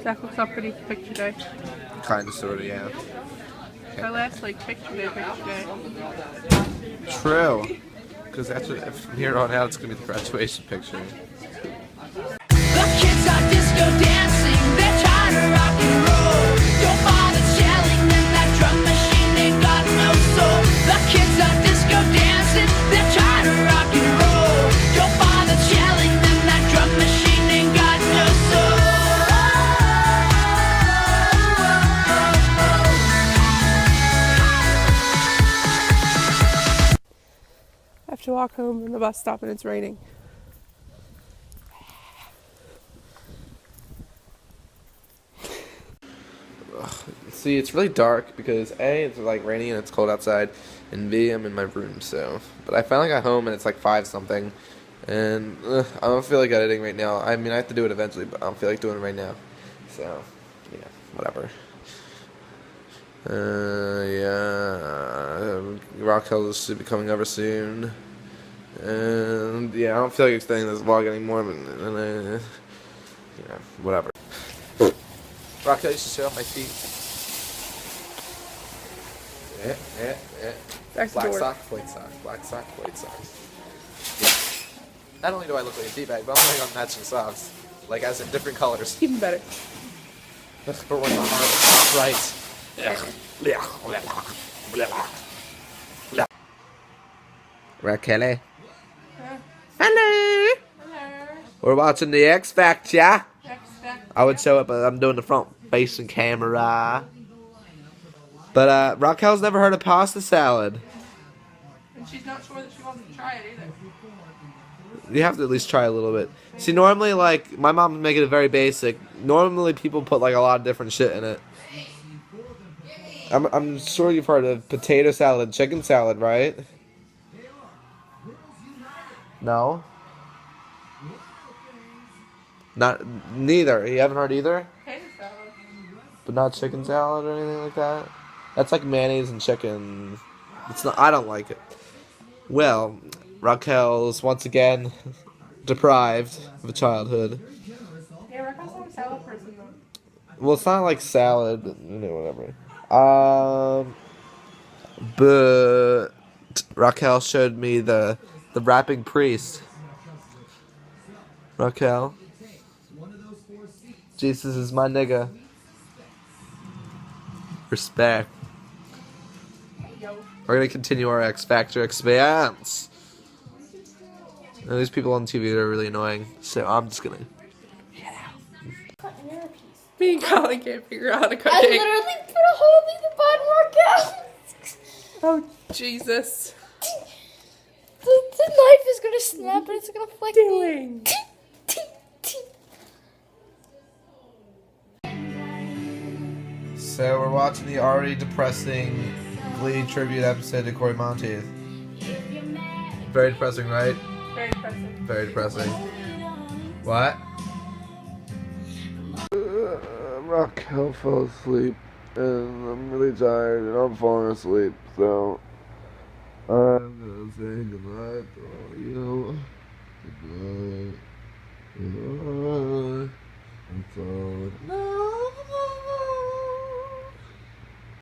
Zach looks all pretty for picture day. Kinda, sorta, yeah. Our last like picture day. True. Because from here on out, it's gonna be the graduation picture. The kids are disco dancing, they're trying to rock and roll. Don't bother shelling them, that drum machine ain't got no soul. The kids are disco dancing, they're trying to rock and roll. Don't bother shelling them, that drum machine ain't got no soul. I have to walk home from the bus stop and it's raining. See, it's really dark because A, it's like rainy and it's cold outside, and B, I'm in my room, so. But I finally got home and it's like 5 something, and I don't feel like editing right now. I mean, I have to do it eventually, but I don't feel like doing it right now. So, yeah, whatever. Yeah, Rocquel should be coming over soon. And yeah, I don't feel like extending this vlog anymore, but yeah, whatever. Rocquel, you should show off my feet. Yeah. Black sock, white sock, black sock, white sock. Not only do I look like a D-bag, but I'm wearing on matching socks. Like, as in different colors. Even better. But we're the hard right. Rocquel. Hello. We're watching the X Factor. I would show it, but I'm doing the front facing camera. But Rocquel's never heard of pasta salad. And she's not sure that she wants to try it either. You have to at least try a little bit. See, normally, like, my mom would make it very basic. Normally, people put, like, a lot of different shit in it. I'm sure you've heard of potato salad, chicken salad, right? No? Neither. You haven't heard either? Potato salad. But not chicken salad or anything like that? That's like mayonnaise and chicken. It's not. I don't like it. Well, Rocquel's once again deprived of a childhood. Yeah, Rocquel's not a salad person though. Well, it's not like salad, but, whatever. But Rocquel showed me the rapping priest. Rocquel. Jesus is my nigga. Respect. We're gonna continue our X Factor experience. And these people on TV are really annoying, so I'm just gonna get out. Me and Colin can't figure out how to cut I cake. literally put a hole in the bun workout. Oh, Jesus. The knife is gonna snap and it's gonna flick Doing. me. So we're watching the already depressing Glee tribute episode to Corey Monteith. Very depressing, right? Very depressing. Very depressing. What? Rocquel fell asleep, and I'm really tired, and I'm falling asleep, so I'm gonna say goodnight to all you. Goodnight. Goodnight. That's all. No.